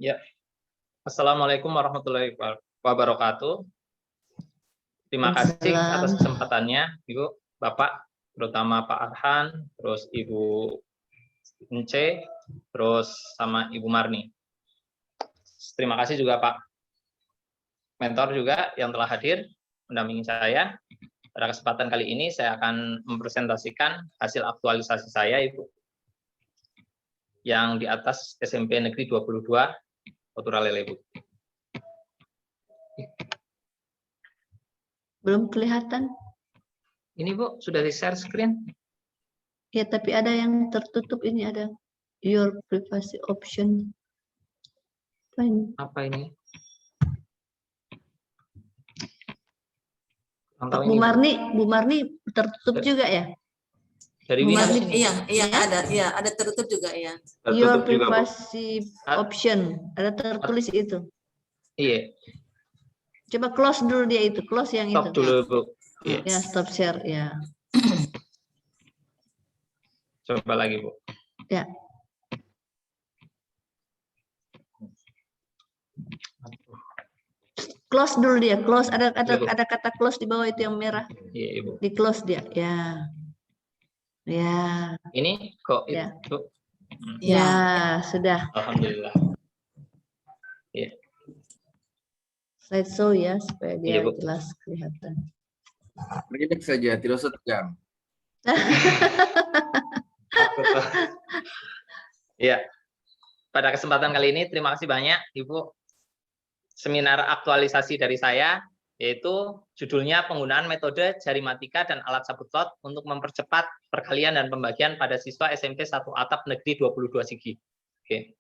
Ya, Assalamualaikum warahmatullahi wabarakatuh. Terima kasih atas kesempatannya, Ibu, Bapak, terutama Pak Arhan, terus Ibu Ence, terus sama Ibu Marni. Terima kasih juga Pak Mentor juga yang telah hadir mendampingi saya. Pada kesempatan kali ini saya akan mempresentasikan hasil aktualisasi saya, Ibu, yang di atas SMP Negeri 22 Oturalele, Bu. Belum kelihatan. Ini Bu, sudah di-share screen? Ya, tapi ada yang tertutup, ini ada your privacy option. Apa ini? Bu Marni tertutup juga ya? Dari Bu Wina Marni, iya ada tertutup juga ya. Your privacy option, ada tertulis itu. Iya. Coba close dulu dia itu, close yang Stop itu. dulu, Bu. Iya. Ya, stop share ya. Coba lagi, Bu. Ya. Close dulu dia, close, ada kata close di bawah itu yang merah. Iya, Ibu. Di close dia, ya. Ya. Ini kok ya. itu? Ya, sudah. Alhamdulillah. Iya. Slideshow ya, supaya dia Bu. jelas kelihatan. Pendek saja, tidak usah tegang. Iya. Pada kesempatan kali ini, terima kasih banyak, Ibu. Seminar aktualisasi dari saya, yaitu judulnya penggunaan metode jarimatika dan alat sabut lot untuk mempercepat perkalian dan pembagian pada siswa SMP 1 Atap Negeri 22 Sigi. Oke.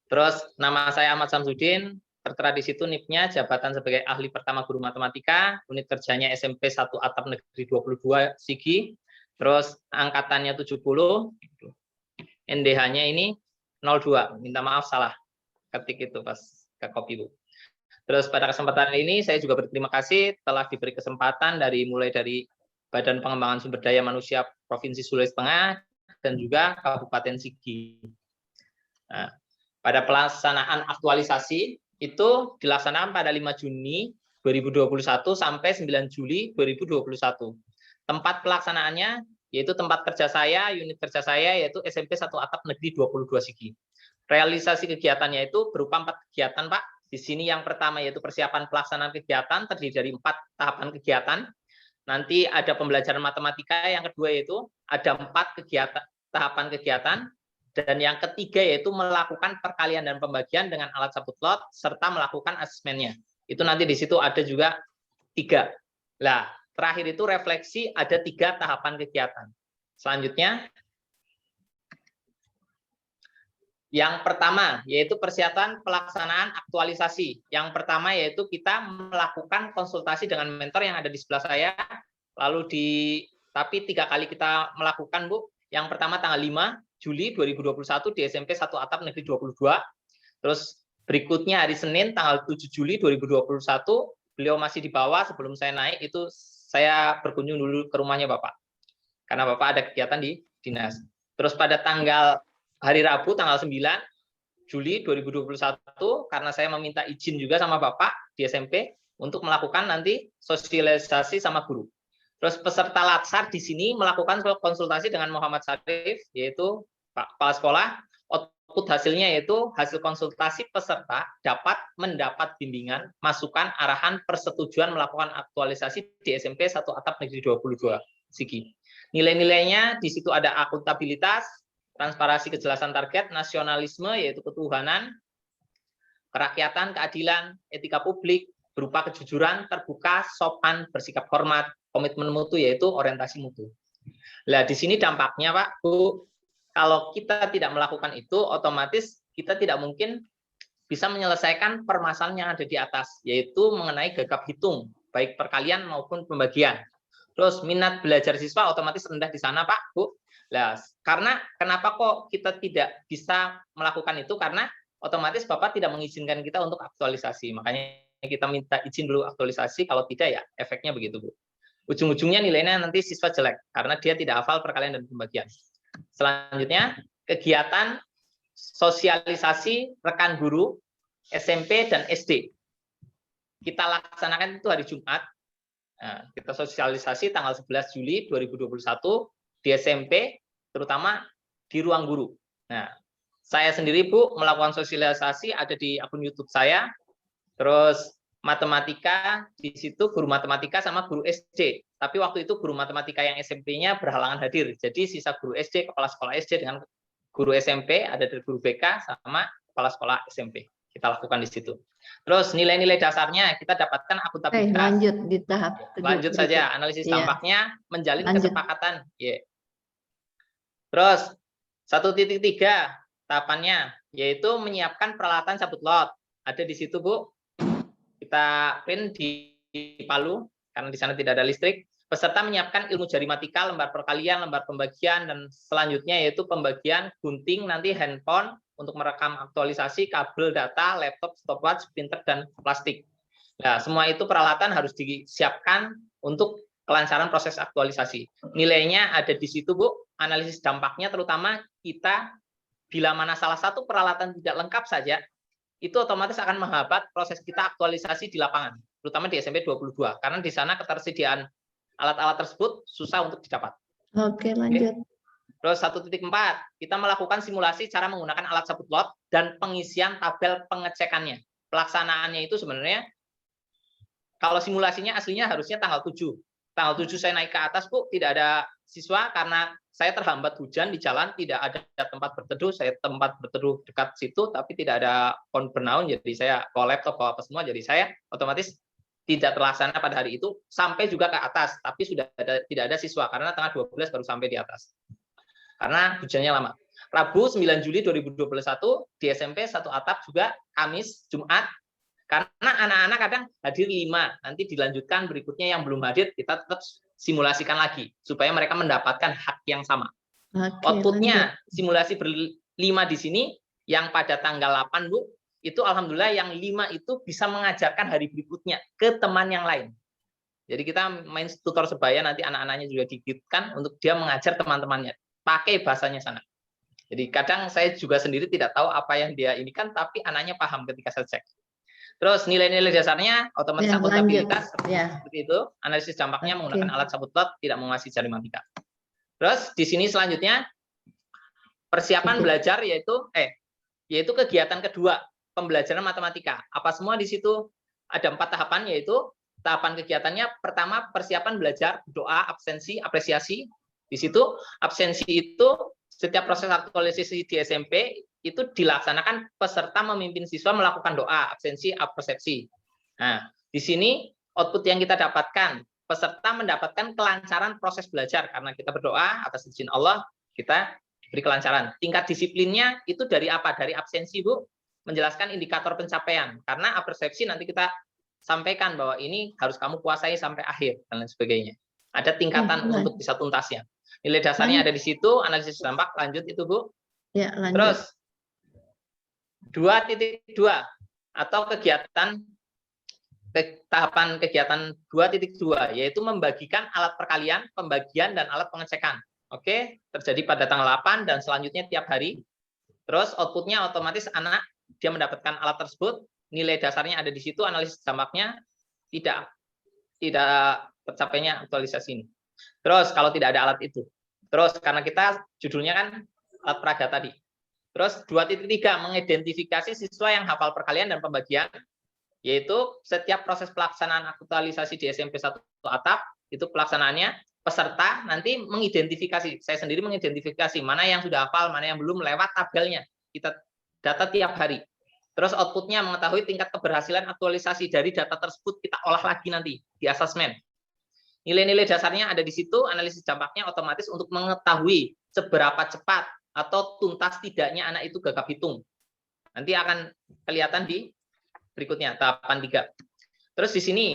Terus nama saya Ahmad Samsudin, tertera di situ NIP-nya jabatan sebagai ahli pertama guru matematika, unit kerjanya SMP 1 Atap Negeri 22 Sigi. Terus angkatannya 70, NDH-nya ini 02. Minta maaf salah ketik itu pas ke copy, Bu. Terus pada kesempatan ini saya juga berterima kasih telah diberi kesempatan mulai dari Badan Pengembangan Sumber Daya Manusia Provinsi Sulawesi Tengah dan juga Kabupaten Sigi. Nah, pada pelaksanaan aktualisasi itu dilaksanakan pada 5 Juni 2021 sampai 9 Juli 2021. Tempat pelaksanaannya yaitu tempat kerja saya, unit kerja saya yaitu SMP 1 Atap Negeri 22 Sigi. Realisasi kegiatannya itu berupa 4 kegiatan, Pak. Di sini yang pertama yaitu persiapan pelaksanaan kegiatan, terdiri dari 4 tahapan kegiatan. Nanti ada pembelajaran matematika, yang kedua yaitu ada 4 tahapan kegiatan, dan yang ketiga yaitu melakukan perkalian dan pembagian dengan alat sabut lot, serta melakukan asesmennya. Itu nanti di situ ada juga 3. Nah, terakhir itu refleksi, ada 3 tahapan kegiatan. Selanjutnya, yang pertama yaitu persiapan pelaksanaan aktualisasi. Yang pertama yaitu kita melakukan konsultasi dengan mentor yang ada di sebelah saya. Tapi 3 kali kita melakukan, Bu. Yang pertama tanggal 5 Juli 2021 di SMP 1 Atap Negeri 22. Terus berikutnya hari Senin tanggal 7 Juli 2021, beliau masih di bawah. Sebelum saya naik itu saya berkunjung dulu ke rumahnya Bapak. Karena Bapak ada kegiatan di dinas. Terus pada hari Rabu tanggal 9 Juli 2021, karena saya meminta izin juga sama Bapak di SMP untuk melakukan nanti sosialisasi sama guru. Terus peserta latsar di sini melakukan konsultasi dengan Muhammad Syarif, yaitu Pak Kepala Sekolah. Output hasilnya yaitu hasil konsultasi peserta dapat mendapat bimbingan, masukan, arahan, persetujuan melakukan aktualisasi di SMP 1 Atap Negeri 22 Sigi. Nilai-nilainya di situ ada akuntabilitas, transparansi, kejelasan target, nasionalisme yaitu ketuhanan, kerakyatan, keadilan, etika publik berupa kejujuran, terbuka, sopan, bersikap hormat, komitmen mutu yaitu orientasi mutu. Nah, di sini dampaknya, Pak, Bu, kalau kita tidak melakukan itu, otomatis kita tidak mungkin bisa menyelesaikan permasalahan yang ada di atas, yaitu mengenai gagap hitung, baik perkalian maupun pembagian. Terus minat belajar siswa otomatis rendah di sana, Pak, Bu. Nah, karena kenapa kok kita tidak bisa melakukan itu? Karena otomatis Bapak tidak mengizinkan kita untuk aktualisasi. Makanya kita minta izin dulu aktualisasi, kalau tidak ya efeknya begitu, Bu. Ujung-ujungnya nilainya nanti siswa jelek, karena dia tidak hafal perkalian dan pembagian. Selanjutnya, kegiatan sosialisasi rekan guru SMP dan SD. Kita laksanakan itu hari Jumat. Nah, kita sosialisasi tanggal 11 Juli 2021 di SMP, terutama di ruang guru. Nah, saya sendiri Bu melakukan sosialisasi ada di akun YouTube saya. Terus matematika di situ guru matematika sama guru SD. Tapi waktu itu guru matematika yang SMP-nya berhalangan hadir. Jadi sisa guru SD, kepala sekolah SD dengan guru SMP, ada dari guru BK sama kepala sekolah SMP. Kita lakukan di situ. Terus nilai-nilai dasarnya kita dapatkan akuntabilitas. Lanjut di tahap Lanjut saja, analisis Iya. dampaknya menjalin Lanjut. kesepakatan. Yeah. Terus 1.3 tahapannya yaitu menyiapkan peralatan cabut lot. Ada di situ Bu. Kita print di Palu karena di sana tidak ada listrik. Peserta menyiapkan ilmu jari matika, lembar perkalian, lembar pembagian, dan selanjutnya yaitu pembagian gunting nanti handphone untuk merekam aktualisasi kabel data, laptop, stopwatch, printer, dan plastik. Nah, semua itu peralatan harus disiapkan untuk kelancaran proses aktualisasi. Nilainya ada di situ, Bu. Analisis dampaknya terutama kita bila mana salah satu peralatan tidak lengkap saja, itu otomatis akan menghambat proses kita aktualisasi di lapangan, terutama di SMP 22, karena di sana ketersediaan alat-alat tersebut susah untuk didapat. Oke, lanjut. Terus 1.4, kita melakukan simulasi cara menggunakan alat cabut lot dan pengisian tabel pengecekannya. Pelaksanaannya itu sebenarnya, kalau simulasinya aslinya harusnya tanggal 7. Tanggal 7 saya naik ke atas, Bu, tidak ada siswa karena saya terhambat hujan di jalan, tidak ada tempat berteduh, saya tempat berteduh dekat situ, tapi tidak ada pohon bernaung, jadi saya bawa laptop, bawa apa semua, jadi saya otomatis tidak terlaksana pada hari itu, sampai juga ke atas, tapi tidak ada siswa, karena tanggal 12 baru sampai di atas. Karena hujannya lama. Rabu 9 Juli 2021, di SMP satu atap juga, Kamis, Jumat, karena anak-anak kadang hadir 5, nanti dilanjutkan berikutnya yang belum hadir, kita tetap simulasikan lagi, supaya mereka mendapatkan hak yang sama. Oke, Outputnya, lanjut. simulasi berlima di sini, yang pada tanggal 8, Bu, itu alhamdulillah yang 5 itu bisa mengajarkan hari berikutnya ke teman yang lain. Jadi kita main tutor sebaya, nanti anak-anaknya juga digigitkan untuk dia mengajar teman-temannya pakai bahasanya sana. Jadi kadang saya juga sendiri tidak tahu apa yang dia ini kan, tapi anaknya paham ketika saya cek. Terus nilai-nilai dasarnya otomatis Ya, akuntabilitas lanjut. Ya. seperti itu, analisis dampaknya Oke. menggunakan alat cabut lot, tidak menguasai jari matika. Terus di sini selanjutnya persiapan Oke. belajar yaitu kegiatan kedua, pembelajaran matematika. Apa semua di situ? Ada 4 tahapan, yaitu tahapan kegiatannya pertama persiapan belajar, doa, absensi, apresiasi. Di situ absensi itu setiap proses aktualisasi di SMP itu dilaksanakan peserta memimpin siswa melakukan doa, absensi, persepsi. Nah, di sini output yang kita dapatkan, peserta mendapatkan kelancaran proses belajar karena kita berdoa atas izin Allah, kita beri kelancaran. Tingkat disiplinnya itu dari apa? Dari absensi, Bu, menjelaskan indikator pencapaian. Karena persepsi nanti kita sampaikan bahwa ini harus kamu kuasai sampai akhir dan lain sebagainya. Ada tingkatan untuk bisa tuntasnya. Nilai dasarnya ada di situ, analisis dampak, lanjut itu, Bu. Ya, lanjut. Terus 2.2 atau tahapan kegiatan 2.2 yaitu membagikan alat perkalian, pembagian, dan alat pengecekan. Oke, terjadi pada tanggal 8 dan selanjutnya tiap hari. Terus outputnya otomatis anak dia mendapatkan alat tersebut, nilai dasarnya ada di situ, analisis dampaknya tidak tercapainya aktualisasi ini. Terus kalau tidak ada alat itu. Terus karena kita judulnya kan alat peraga tadi. Terus 2.3 mengidentifikasi siswa yang hafal perkalian dan pembagian, yaitu setiap proses pelaksanaan aktualisasi di SMP 1 atap, itu pelaksanaannya peserta nanti mengidentifikasi, saya sendiri mengidentifikasi mana yang sudah hafal, mana yang belum lewat tabelnya. Kita data tiap hari. Terus outputnya mengetahui tingkat keberhasilan aktualisasi dari data tersebut, kita olah lagi nanti di asesmen. Nilai-nilai dasarnya ada di situ, analisis dampaknya otomatis untuk mengetahui seberapa cepat atau tuntas tidaknya anak itu gagap hitung. Nanti akan kelihatan di berikutnya, tahapan 3. Terus di sini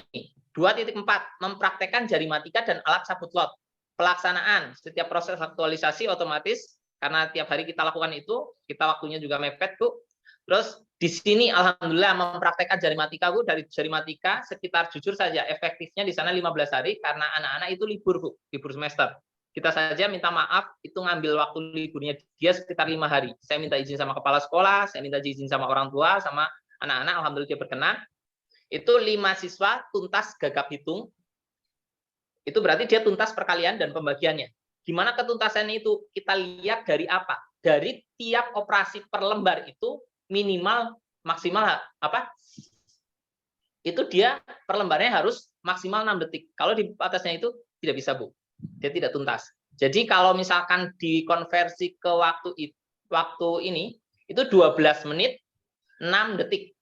2.4 mempraktekkan jari matika dan alat cabut lot. Pelaksanaan setiap proses aktualisasi otomatis karena tiap hari kita lakukan itu, kita waktunya juga mepet, Bu. Terus di sini alhamdulillah mempraktekkan jari matika, Bu. Dari jari matika sekitar jujur saja efektifnya di sana 15 hari karena anak-anak itu libur, Bu, libur semester. Kita saja minta maaf itu ngambil waktu liburnya dia sekitar 5 hari. Saya minta izin sama kepala sekolah, saya minta izin sama orang tua, sama anak-anak, alhamdulillah dia berkenan. Itu 5 siswa tuntas gagap hitung. Itu berarti dia tuntas perkalian dan pembagiannya. Gimana ketuntasannya itu? Kita lihat dari apa? Dari tiap operasi per lembar itu minimal maksimal apa? Itu dia per lembarnya harus maksimal 6 detik. Kalau di atasnya itu tidak bisa, Bu. Dia tidak tuntas. Jadi kalau misalkan dikonversi ke waktu ini itu 12 menit 6 detik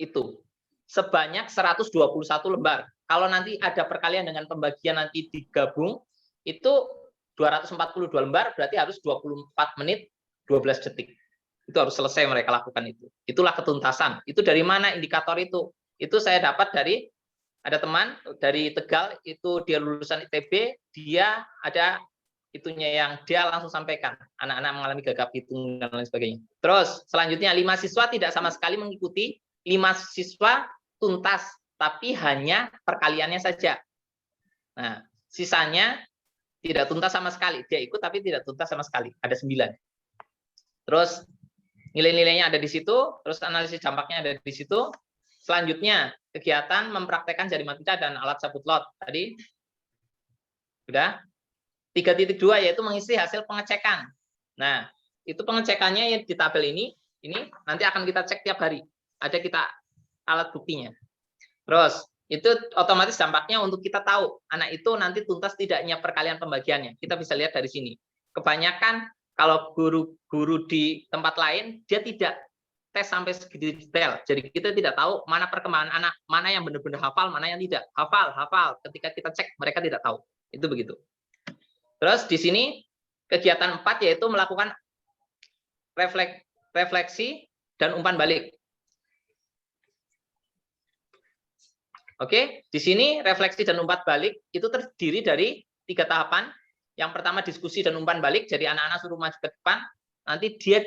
itu sebanyak 121 lembar. Kalau nanti ada perkalian dengan pembagian nanti digabung itu 242 lembar berarti harus 24 menit 12 detik. Itu harus selesai mereka lakukan itu. Itulah ketuntasan. Itu dari mana indikator itu? Itu saya dapat dari ada teman dari Tegal, itu dia lulusan ITB, dia ada itunya yang dia langsung sampaikan, anak-anak mengalami gagap hitung dan lain sebagainya. Terus selanjutnya 5 siswa tidak sama sekali mengikuti, 5 siswa tuntas, tapi hanya perkaliannya saja. Nah, sisanya tidak tuntas sama sekali, dia ikut tapi tidak tuntas sama sekali, ada 9. Terus nilai-nilainya ada di situ, terus analisis dampaknya ada di situ. Selanjutnya, kegiatan mempraktekkan jari matematika dan alat sabut lot. Tadi sudah. 3.2 yaitu mengisi hasil pengecekan. Nah, itu pengecekannya di tabel ini nanti akan kita cek tiap hari. Ada kita alat buktinya. Terus, itu otomatis dampaknya untuk kita tahu anak itu nanti tuntas tidaknya perkalian pembagiannya. Kita bisa lihat dari sini. Kebanyakan kalau guru-guru di tempat lain, dia tidak tes sampai segitu detail. Jadi kita tidak tahu mana perkembangan anak, mana yang benar-benar hafal, mana yang tidak. Hafal. Ketika kita cek, mereka tidak tahu. Itu begitu. Terus di sini kegiatan 4 yaitu melakukan refleksi dan umpan balik. Oke, di sini refleksi dan umpan balik itu terdiri dari 3 tahapan. Yang pertama diskusi dan umpan balik, jadi anak-anak suruh maju ke depan, nanti dia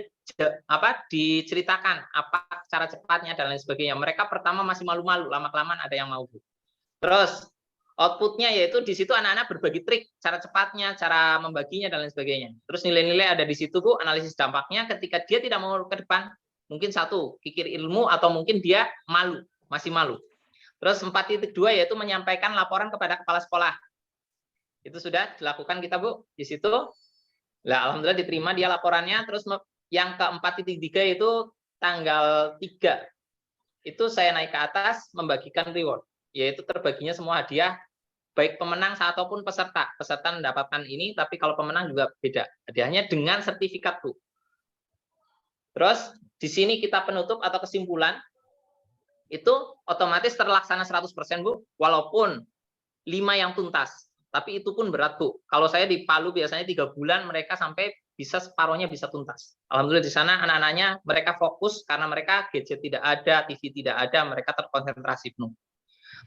diceritakan apa cara cepatnya dan lain sebagainya. Mereka pertama masih malu-malu, lama-kelamaan ada yang mau. Terus outputnya yaitu di situ anak-anak berbagi trik cara cepatnya, cara membaginya dan lain sebagainya. Terus nilai-nilai ada di situ, Bu, analisis dampaknya ketika dia tidak mau ke depan, mungkin 1 kikir ilmu atau mungkin dia malu, masih malu. Terus 4.2 yaitu menyampaikan laporan kepada kepala sekolah. Itu sudah dilakukan kita, Bu, di situ. Lah, alhamdulillah diterima dia laporannya. Terus yang ke 4.3 itu tanggal 3. Itu saya naik ke atas membagikan reward, yaitu terbaginya semua hadiah, baik pemenang ataupun peserta. Peserta mendapatkan ini, tapi kalau pemenang juga beda. Hadiahnya dengan sertifikat, Bu. Terus di sini kita penutup atau kesimpulan, itu otomatis terlaksana 100%, Bu, walaupun 5 yang tuntas. Tapi itu pun berat, Bu. Kalau saya di Palu biasanya 3 bulan mereka sampai bisa separuhnya bisa tuntas. Alhamdulillah di sana anak-anaknya mereka fokus karena mereka gadget tidak ada, TV tidak ada, mereka terkonsentrasi penuh.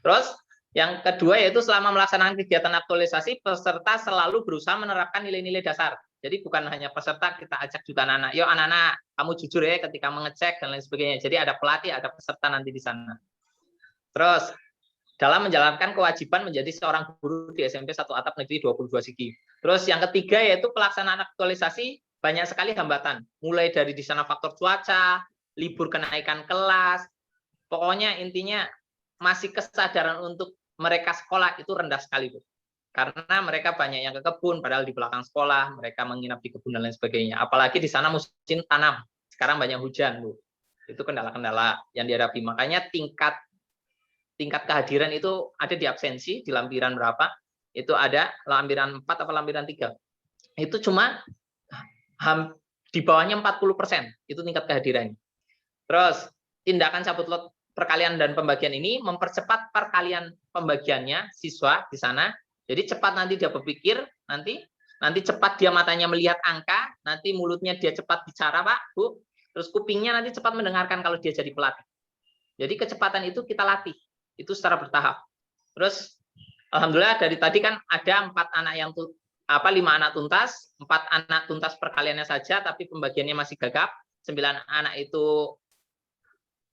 Terus yang kedua yaitu selama melaksanakan kegiatan aktualisasi, peserta selalu berusaha menerapkan nilai-nilai dasar. Jadi bukan hanya peserta, kita ajak juga anak-anak. Yuk anak-anak, kamu jujur ya ketika mengecek dan lain sebagainya. Jadi ada pelatih, ada peserta nanti di sana. Terus dalam menjalankan kewajiban menjadi seorang guru di SMP 1 Atap Negeri 22 Sigi. Terus yang ketiga yaitu pelaksanaan aktualisasi, banyak sekali hambatan. Mulai dari di sana faktor cuaca, libur kenaikan kelas, pokoknya intinya masih kesadaran untuk mereka sekolah itu rendah sekali, Bu. Karena mereka banyak yang ke kebun, padahal di belakang sekolah, mereka menginap di kebun dan lain sebagainya. Apalagi di sana musim tanam, sekarang banyak hujan, Bu. Itu kendala-kendala yang dihadapi. Makanya tingkat kehadiran itu ada di absensi, di lampiran berapa, itu ada lampiran 4 atau lampiran 3. Itu cuma di bawahnya 40%, itu tingkat kehadirannya. Terus, tindakan cabut lot perkalian dan pembagian ini mempercepat perkalian pembagiannya siswa di sana. Jadi cepat nanti dia berpikir, nanti cepat dia matanya melihat angka, nanti mulutnya dia cepat bicara, Pak, Bu. Terus kupingnya nanti cepat mendengarkan kalau dia jadi pelatih. Jadi kecepatan itu kita latih. Itu secara bertahap. Terus alhamdulillah dari tadi kan ada 5 anak tuntas, 4 anak tuntas perkaliannya saja tapi pembagiannya masih gagap, 9 anak itu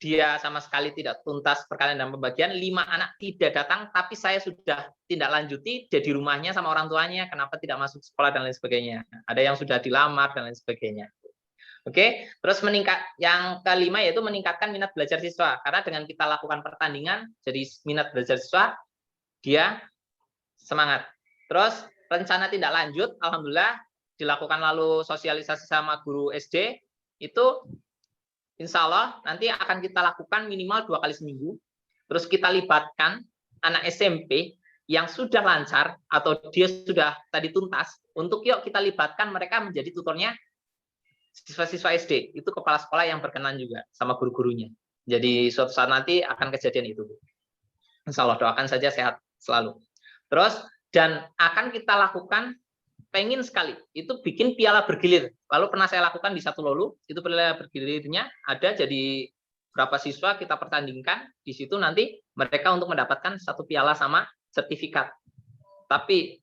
dia sama sekali tidak tuntas perkalian dan pembagian, 5 anak tidak datang, tapi saya sudah tindak lanjuti, dia di rumahnya sama orang tuanya, kenapa tidak masuk sekolah dan lain sebagainya. Ada yang sudah dilamar dan lain sebagainya. Oke, terus yang kelima yaitu meningkatkan minat belajar siswa, karena dengan kita lakukan pertandingan, jadi minat belajar siswa, dia semangat. Terus rencana tindak lanjut, alhamdulillah dilakukan lalu sosialisasi sama guru SD, itu insya Allah nanti akan kita lakukan minimal 2 kali seminggu. Terus kita libatkan anak SMP yang sudah lancar atau dia sudah tadi tuntas, untuk yuk kita libatkan mereka menjadi tutornya siswa-siswa SD. Itu kepala sekolah yang berkenan juga sama guru-gurunya. Jadi suatu saat nanti akan kejadian itu. Insya Allah doakan saja sehat selalu. Terus dan akan kita lakukan, pengen sekali itu bikin piala bergilir. Lalu pernah saya lakukan di Satu Lolu, itu piala bergilirnya ada, jadi berapa siswa kita pertandingkan di situ, nanti mereka untuk mendapatkan 1 piala sama sertifikat. Tapi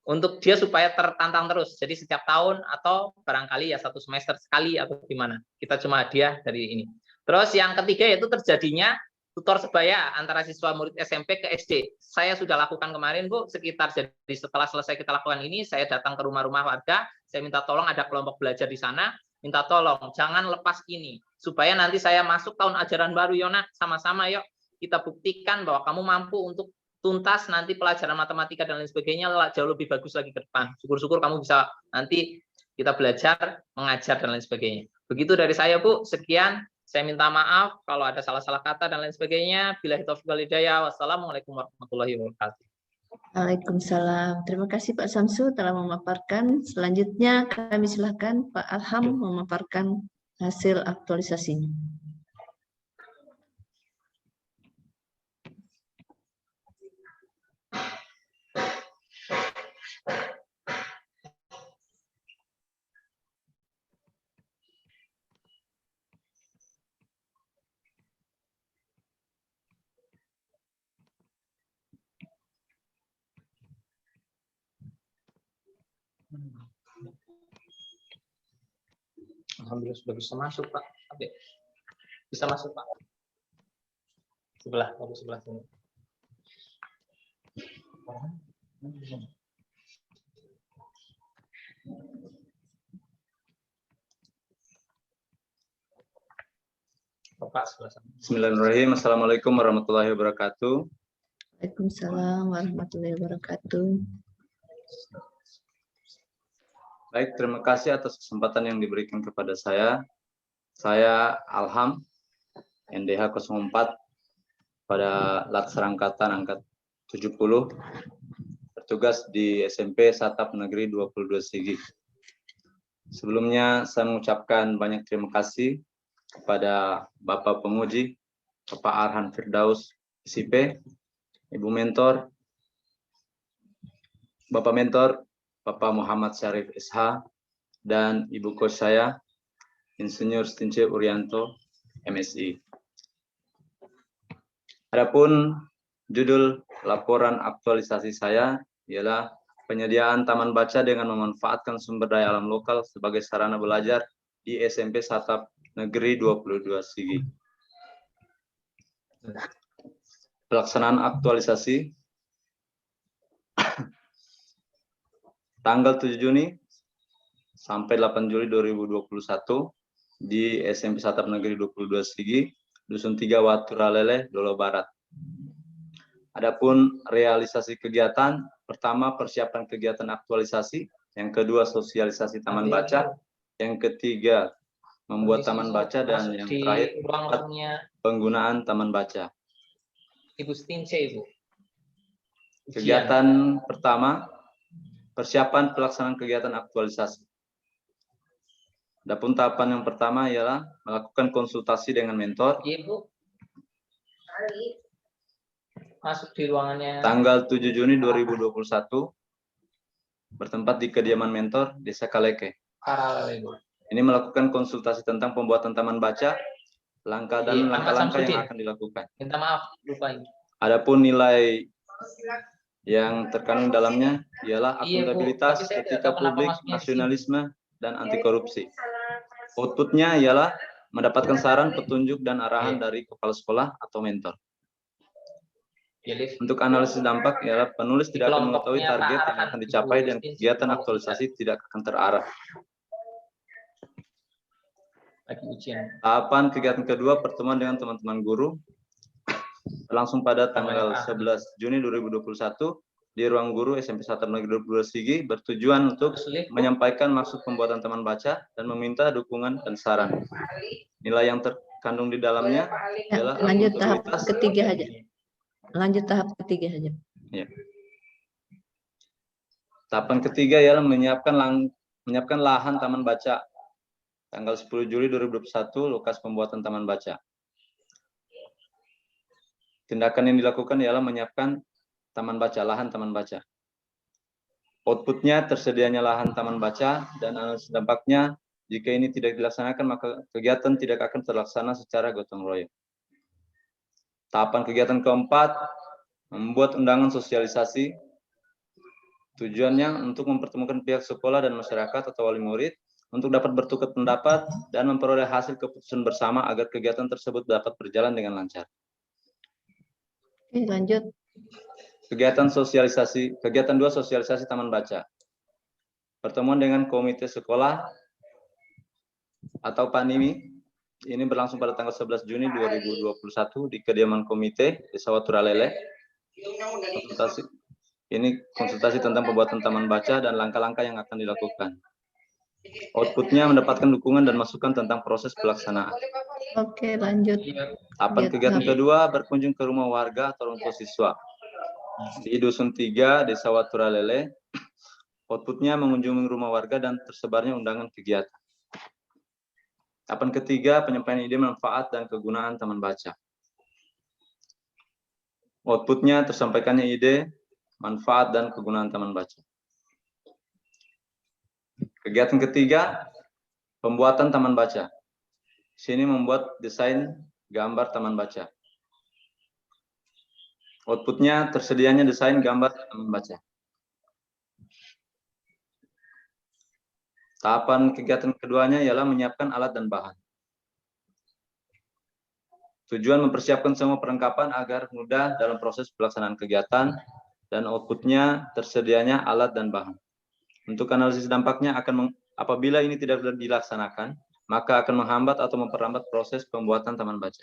untuk dia supaya tertantang terus, jadi setiap tahun atau barangkali ya 1 semester sekali atau gimana, kita cuma hadiah dari ini. Terus yang ketiga yaitu terjadinya tutor sebaya antara siswa murid SMP ke SD. Saya sudah lakukan kemarin, Bu, sekitar, jadi setelah selesai kita lakukan ini, saya datang ke rumah-rumah warga, saya minta tolong ada kelompok belajar di sana, minta tolong jangan lepas ini, supaya nanti saya masuk tahun ajaran baru, Yona, sama-sama yuk kita buktikan bahwa kamu mampu untuk tuntas nanti pelajaran matematika dan lain sebagainya jauh lebih bagus lagi ke depan. Syukur-syukur kamu bisa nanti kita belajar, mengajar dan lain sebagainya. Begitu dari saya, Bu, sekian. Saya minta maaf kalau ada salah-salah kata dan lain sebagainya. Billahi taufiq wal hidayah. Wassalamualaikum warahmatullahi wabarakatuh. Waalaikumsalam. Terima kasih Pak Samsu telah memaparkan. Selanjutnya kami silakan Pak Alham memaparkan hasil aktualisasinya. Alhamdulillah sudah bisa masuk, Pak. Bisa masuk, Pak. Sebelah sini. Bapak sebelah sana. Bismillahirrahmanirrahim. Assalamualaikum warahmatullahi wabarakatuh. Waalaikumsalam warahmatullahi wabarakatuh. Baik, terima kasih atas kesempatan yang diberikan kepada saya. Saya Alham, NDH 04, pada Latsar Angkatan angkat 70, bertugas di SMP Satap Negeri 22 Sigi. Sebelumnya saya mengucapkan banyak terima kasih kepada Bapak Penguji, Bapak Arhan Firdaus, SIP, Ibu Mentor, Bapak Mentor, Bapak Muhammad Syarif SH, dan Ibu Coach saya, Insinyur Stince Urianto, MSI. Adapun judul laporan aktualisasi saya ialah penyediaan taman baca dengan memanfaatkan sumber daya alam lokal sebagai sarana belajar di SMP Satap Negeri 22 Sigi. Pelaksanaan aktualisasi tanggal 7 Juni sampai 8 Juli 2021 di SMP Satap Negeri 22 Sigi, Dusun 3 Watu Ralele, Dolo Barat. Adapun realisasi kegiatan, pertama persiapan kegiatan aktualisasi, yang kedua sosialisasi taman baca, yang ketiga membuat taman baca, dan yang terakhir penggunaan taman baca. Ibu Stince, Ibu. Kegiatan pertama, persiapan pelaksanaan kegiatan aktualisasi. Adapun tahapan yang pertama ialah melakukan konsultasi dengan mentor. Iya, Bu. Masuk di ruangannya. Tanggal 7 Juni 2021 bertempat di kediaman mentor Desa Kaleke. Ini melakukan konsultasi tentang pembuatan taman baca, langkah dan langkah-langkah yang akan dilakukan. Minta maaf, lupa ini. Adapun nilai yang terkandung dalamnya ialah akuntabilitas, etika publik, nasionalisme, dan anti korupsi. Outputnya ialah mendapatkan saran, petunjuk, dan arahan dari kepala sekolah atau mentor. Untuk analisis dampak ialah penulis tidak akan mengetahui target yang akan dicapai dan kegiatan aktualisasi tidak akan terarah. Tahapan kegiatan kedua, pertemuan dengan teman-teman guru, berlangsung pada tanggal 11 Juni 2021 di ruang guru SMP 1 Negeri 12 Sigi, bertujuan untuk menyampaikan maksud pembuatan taman baca dan meminta dukungan dan saran. Nilai yang terkandung di dalamnya adalah Lanjut tahap akuntabilitas. ketiga aja. Lanjut tahap ketiga saja. Ya. Tahapan ketiga ialah menyiapkan lahan taman baca. Tanggal 10 Juli 2021, lokasi pembuatan taman baca. Tindakan yang dilakukan ialah menyiapkan taman baca, lahan taman baca. Outputnya tersedianya lahan taman baca dan analisis dampaknya. Jika ini tidak dilaksanakan, maka kegiatan tidak akan terlaksana secara gotong royong. Tahapan kegiatan keempat, membuat undangan sosialisasi. Tujuannya untuk mempertemukan pihak sekolah dan masyarakat atau wali murid untuk dapat bertukar pendapat dan memperoleh hasil keputusan bersama agar kegiatan tersebut dapat berjalan dengan lancar. Oke, lanjut. Kegiatan 2, sosialisasi taman baca. Pertemuan dengan komite sekolah atau PANIMI ini berlangsung pada tanggal 11 Juni 2021 di kediaman komite Desa Waturalele. Konsultasi tentang pembuatan taman baca dan langkah-langkah yang akan dilakukan. Outputnya mendapatkan dukungan dan masukan tentang proses pelaksanaan. Oke, lanjut. Tahapan kegiatan kedua, berkunjung ke rumah warga atau orang tua siswa. Di Dusun 3, Desa Waturalele, outputnya mengunjungi rumah warga dan tersebarnya undangan kegiatan. Tahapan ketiga, penyampaian ide manfaat dan kegunaan taman baca. Outputnya tersampaikannya ide, manfaat, dan kegunaan taman baca. Kegiatan ketiga, pembuatan taman baca. Sini membuat desain gambar taman baca. Outputnya tersedianya desain gambar taman baca. Tahapan kegiatan keduanya ialah menyiapkan alat dan bahan. Tujuan mempersiapkan semua perlengkapan agar mudah dalam proses pelaksanaan kegiatan dan outputnya tersedianya alat dan bahan. Untuk analisis dampaknya apabila ini tidak dilaksanakan, maka akan menghambat atau memperlambat proses pembuatan taman baca.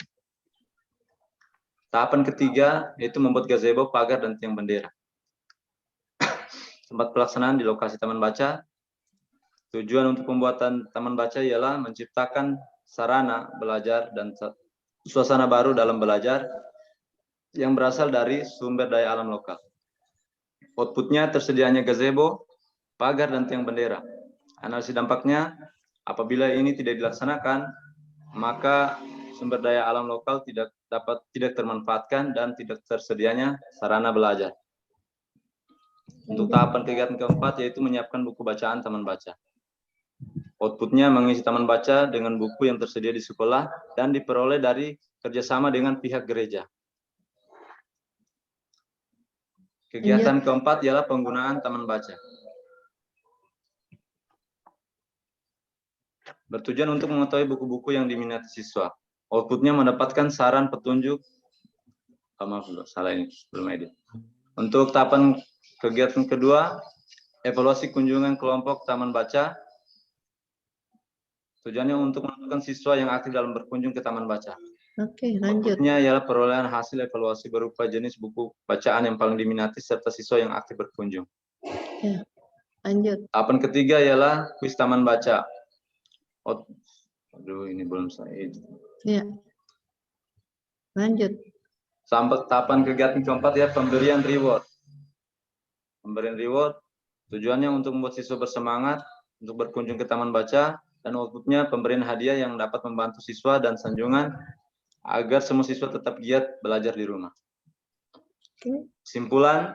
Tahapan ketiga yaitu membuat gazebo, pagar, dan tiang bendera. Tempat pelaksanaan di lokasi taman baca. Tujuan untuk pembuatan taman baca ialah menciptakan sarana belajar dan suasana baru dalam belajar yang berasal dari sumber daya alam lokal. Outputnya tersedianya gazebo, pagar, dan tiang bendera. Analisis dampaknya, apabila ini tidak dilaksanakan, maka sumber daya alam lokal tidak termanfaatkan dan tidak tersedianya sarana belajar. Untuk tahapan kegiatan keempat yaitu menyiapkan buku bacaan taman baca. Outputnya mengisi taman baca dengan buku yang tersedia di sekolah dan diperoleh dari kerjasama dengan pihak gereja. Kegiatan keempat ialah penggunaan taman baca. Bertujuan untuk mengetahui buku-buku yang diminati siswa. Outputnya mendapatkan saran, petunjuk. Untuk tahapan kegiatan kedua, evaluasi kunjungan kelompok taman baca. Tujuannya untuk menentukan siswa yang aktif dalam berkunjung ke taman baca. Oke, lanjut. Outputnya ialah perolehan hasil evaluasi berupa jenis buku bacaan yang paling diminati serta siswa yang aktif berkunjung. Ya, lanjut. Tahapan ketiga ialah kuis taman baca. Aduh, ini belum saya. Ya. Lanjut. Sampai tahapan kegiatan keempat ya, pemberian reward. Pemberian reward tujuannya untuk membuat siswa bersemangat untuk berkunjung ke taman baca dan outputnya pemberian hadiah yang dapat membantu siswa dan sanjungan agar semua siswa tetap giat belajar di rumah. Kesimpulan,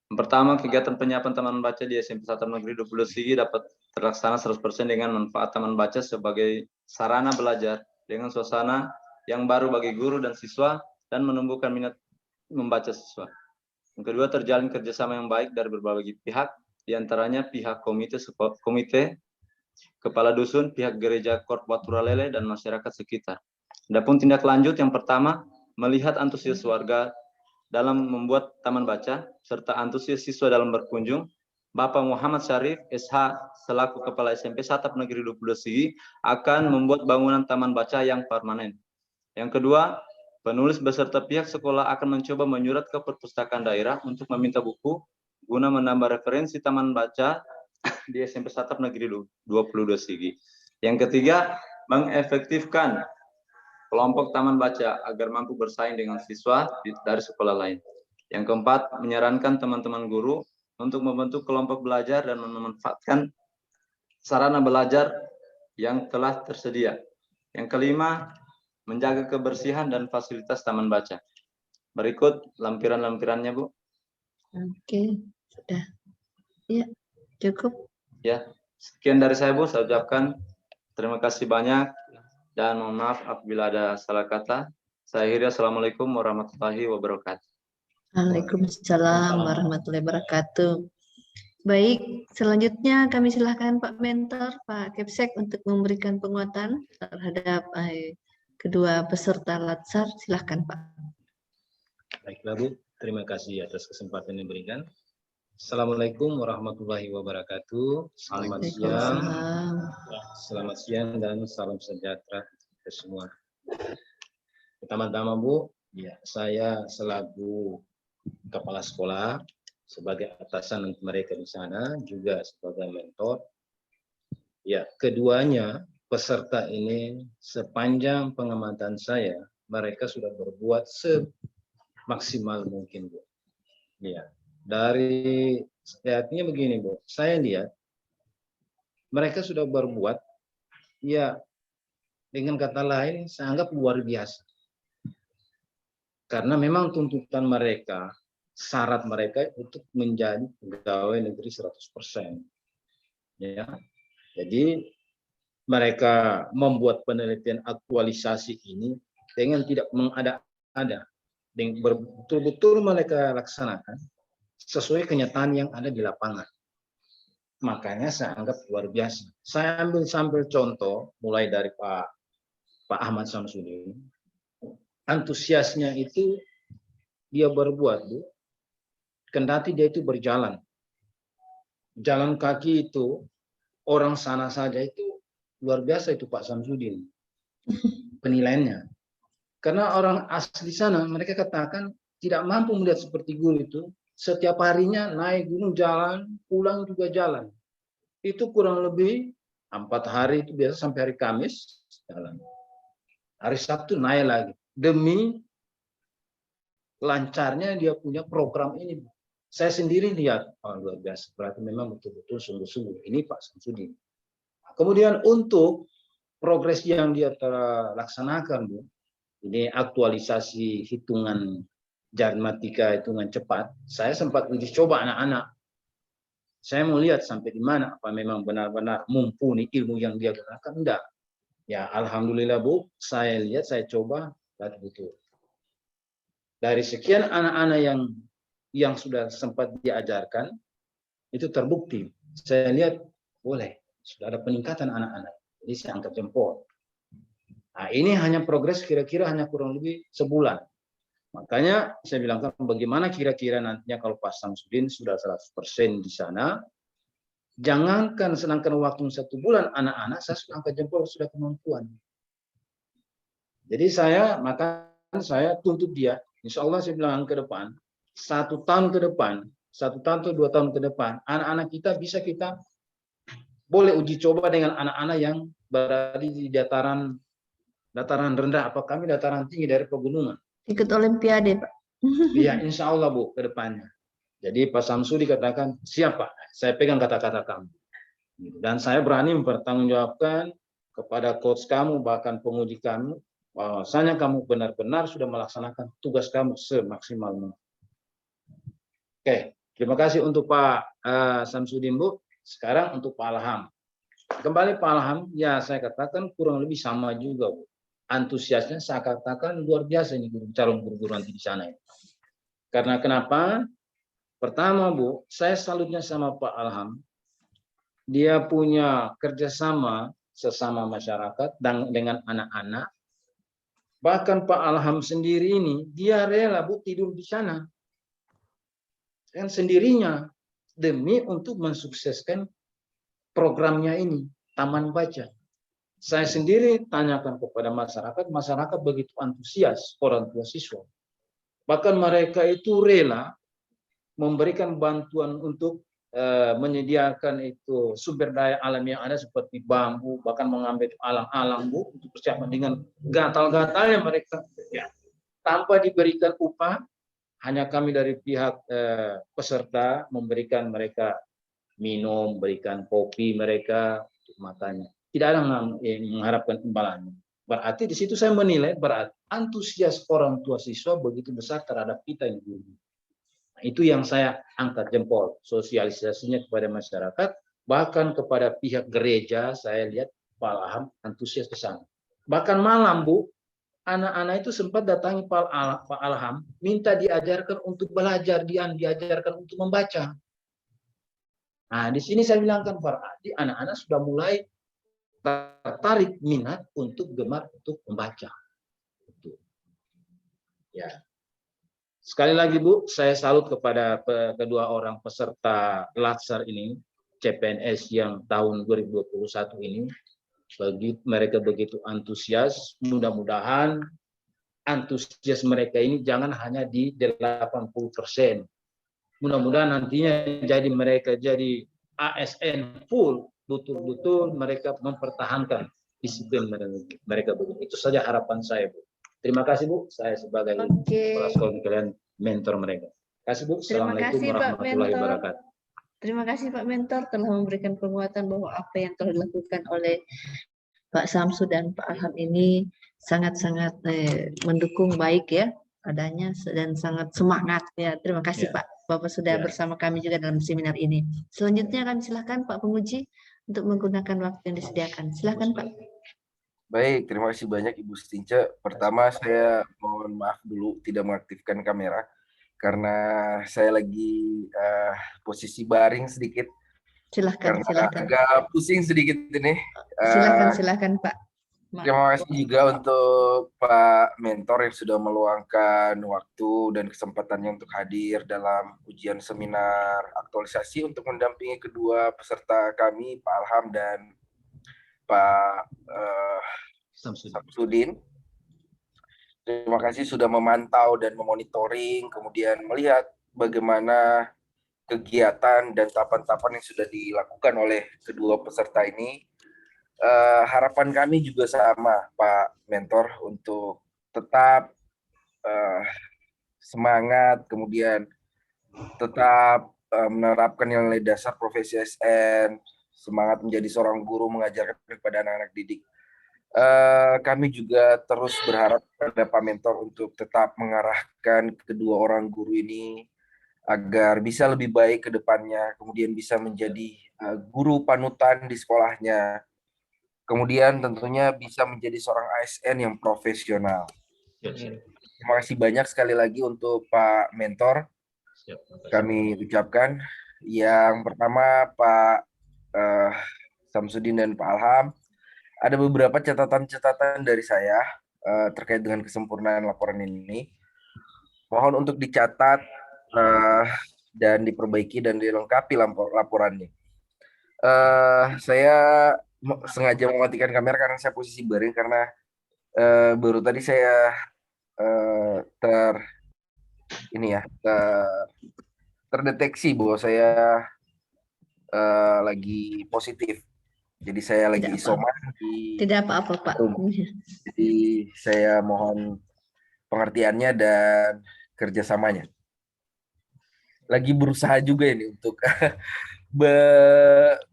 pertama, kegiatan penyiapan taman baca di SMP 1 Negeri 12 Sigi dapat terlaksana 100% dengan manfaat taman baca sebagai sarana belajar dengan suasana yang baru bagi guru dan siswa dan menumbuhkan minat membaca siswa. Yang kedua, terjalin kerjasama yang baik dari berbagai pihak, diantaranya pihak komite kepala dusun, pihak gereja Kort Waturalele, dan masyarakat sekitar. Adapun tindak lanjut yang pertama, melihat antusias warga dalam membuat taman baca, serta antusias siswa dalam berkunjung, Bapak Muhammad Syarif, SH, selaku Kepala SMP Satap Negeri 22 Sigi, akan membuat bangunan taman baca yang permanen. Yang kedua, penulis beserta pihak sekolah akan mencoba menyurat ke perpustakaan daerah untuk meminta buku guna menambah referensi taman baca di SMP Satap Negeri 22 Sigi. Yang ketiga, mengefektifkan kelompok taman baca agar mampu bersaing dengan siswa dari sekolah lain. Yang keempat, menyarankan teman-teman guru untuk membentuk kelompok belajar dan memanfaatkan sarana belajar yang telah tersedia. Yang kelima, menjaga kebersihan dan fasilitas taman baca. Berikut lampiran-lampirannya, Bu. Oke, sudah. Ya, cukup. Ya, sekian dari saya, Bu. Saya ucapkan terima kasih banyak dan mohon maaf apabila ada salah kata. Saya akhiri, assalamualaikum warahmatullahi wabarakatuh. Waalaikumsalam warahmatullahi wabarakatuh. Baik, selanjutnya kami silakan Pak Mentor, Pak Kepsek untuk memberikan penguatan terhadap kedua peserta Latsar. Silakan Pak. Baiklah Bu, terima kasih atas kesempatan yang diberikan. Assalamualaikum warahmatullahi wabarakatuh. Selamat siang. Selamat siang dan salam sejahtera ke semua. Pertama-tama Bu, ya, saya selaku kepala sekolah sebagai atasan untuk mereka di sana, juga sebagai mentor. Ya, keduanya peserta ini sepanjang pengamatan saya, mereka sudah berbuat semaksimal mungkin, Bu. Ya, dari artinya begini, Bu. Saya lihat mereka sudah berbuat, ya, dengan kata lain, saya anggap luar biasa. Karena memang tuntutan mereka, syarat mereka untuk menjadi pegawai negeri 100%. Ya. Jadi mereka membuat penelitian aktualisasi ini dengan tidak mengada-ada, dengan betul-betul mereka laksanakan sesuai kenyataan yang ada di lapangan. Makanya saya anggap luar biasa. Saya ambil sampel contoh mulai dari Pak Ahmad Samsudin. Antusiasnya itu dia berbuat, Bu. Kendati dia itu berjalan. Jalan kaki itu, orang sana saja itu luar biasa itu Pak Samsudin. Penilaiannya. Karena orang asli sana, mereka katakan tidak mampu melihat seperti guru itu. Setiap harinya naik gunung jalan, pulang juga jalan. Itu kurang lebih 4 hari itu biasa sampai hari Kamis jalan. Hari Sabtu naik lagi. Demi lancarnya dia punya program ini. Saya sendiri lihat, oh, luar biasa. Berarti memang betul-betul sungguh-sungguh. Ini Pak Samsudin. Kemudian untuk progres yang dia laksanakan, Bu, ini aktualisasi hitungan matematika, hitungan cepat. Saya sempat uji coba anak-anak. Saya mau lihat sampai di mana, apa memang benar-benar mumpuni ilmu yang dia gunakan, enggak. Ya, alhamdulillah, Bu, saya lihat, saya coba, dan betul. Dari sekian anak-anak yang sudah sempat diajarkan, itu terbukti. Saya lihat, boleh, sudah ada peningkatan anak-anak. Jadi saya angkat jempol. Nah, ini hanya progres kira-kira hanya kurang lebih sebulan. Makanya saya bilang, bagaimana kira-kira nantinya kalau Pak Samsudin sudah 100% di sana, jangankan sedangkan waktu 1 bulan anak-anak, saya sudah angkat jempol, sudah kemampuan. Jadi saya tuntut dia, insya Allah saya bilang ke depan, 1 tahun ke depan, 1 tahun atau 2 tahun ke depan, anak-anak kita bisa kita boleh uji coba dengan anak-anak yang berada di dataran rendah, apa kami dataran tinggi dari pegunungan. Ikut olimpiade, Pak. Iya, insya Allah, Bu, ke depannya. Jadi Pak Samsudi katakan, siap Pak, saya pegang kata-kata kamu. Dan saya berani mempertanggungjawabkan kepada coach kamu, bahkan penguji kamu, bahwasanya kamu benar-benar sudah melaksanakan tugas kamu semaksimal mungkin. Oke, terima kasih untuk Pak Samsudin, Bu. Sekarang untuk Pak Alham. Kembali Pak Alham, ya saya katakan kurang lebih sama juga, Bu. Antusiasnya saya katakan luar biasa ini calon guru-guru nanti di sana. Karena kenapa? Pertama, Bu, saya salutnya sama Pak Alham. dia punya kerjasama sesama masyarakat dan dengan anak-anak. Bahkan Pak Alham sendiri ini, dia rela Bu tidur di sana. Kan sendirinya, demi untuk mensukseskan programnya ini, Taman Baca. Saya sendiri tanyakan kepada masyarakat, masyarakat begitu antusias, orang tua siswa. Bahkan mereka itu rela memberikan bantuan untuk menyediakan itu sumber daya alam yang ada seperti bambu, bahkan mengambil alang-alang Bu untuk persiapan dengan gatal-gatalnya mereka, ya, tanpa diberikan upah. Hanya kami dari pihak peserta memberikan mereka minum, berikan kopi mereka untuk makannya. Tidak ada yang mengharapkan imbalannya. Berarti di situ saya menilai berarti antusias orang tua siswa begitu besar terhadap kita yang guru. Nah, itu yang saya angkat jempol, sosialisasinya kepada masyarakat, bahkan kepada pihak gereja saya lihat Pak Alham antusias ke sana. Bahkan malam Bu, anak-anak itu sempat datangi Pak Alham, minta diajarkan untuk belajar, diajarkan untuk membaca. Nah, di sini saya bilangkan berarti anak-anak sudah mulai tertarik minat untuk gemar untuk membaca. Ya. Sekali lagi Bu, saya salut kepada kedua orang peserta Latsar ini, CPNS yang tahun 2021 ini. Mereka begitu antusias, mudah-mudahan antusias mereka ini jangan hanya di 80%. Mudah-mudahan nantinya mereka jadi ASN full, betul-betul mereka mempertahankan disiplin mereka begitu. Itu saja harapan saya, Bu. Terima kasih, Bu. Saya sebagai kepala sekolah kalian mentor mereka. Terima kasih, Bu. Assalamualaikum warahmatullahi wabarakatuh. Terima kasih Pak Mentor telah memberikan penguatan bahwa apa yang telah dilakukan oleh Pak Samsu dan Pak Alham ini sangat-sangat mendukung baik ya adanya dan sangat semangat ya. Terima kasih Pak. Bapak sudah bersama kami juga dalam seminar ini. Selanjutnya kami silakan Pak Penguji untuk menggunakan waktu yang disediakan. Silakan Pak. Baik, terima kasih banyak Ibu Stince. Pertama saya mohon maaf dulu tidak mengaktifkan kamera karena saya lagi posisi baring sedikit. Silakan, silakan. Agak pusing sedikit ini. Silakan Pak. Terima kasih juga untuk Pak Mentor yang sudah meluangkan waktu dan kesempatannya untuk hadir dalam ujian seminar aktualisasi untuk mendampingi kedua peserta kami, Pak Alham dan Pak Samsudin. Terima kasih sudah memantau dan memonitoring, kemudian melihat bagaimana kegiatan dan tahapan-tahapan yang sudah dilakukan oleh kedua peserta ini. Harapan kami juga sama, Pak Mentor, untuk tetap semangat, kemudian tetap menerapkan nilai dasar profesi ASN, semangat menjadi seorang guru mengajarkan kepada anak-anak didik. Kami juga terus berharap pada Pak Mentor untuk tetap mengarahkan kedua orang guru ini agar bisa lebih baik ke depannya, kemudian bisa menjadi guru panutan di sekolahnya, kemudian tentunya bisa menjadi seorang ASN yang profesional. Terima kasih banyak sekali lagi untuk Pak Mentor. Kami ucapkan yang pertama Pak Samsudin dan Pak Alham. Ada beberapa catatan-catatan dari saya terkait dengan kesempurnaan laporan ini. Mohon untuk dicatat dan diperbaiki dan dilengkapi laporannya. Saya sengaja mematikan kamera karena saya posisi baring karena baru tadi saya terdeteksi bahwa saya lagi positif. Jadi saya lagi isoman. Tidak apa-apa Pak. Jadi saya mohon pengertiannya dan kerjasamanya. Lagi berusaha juga ini untuk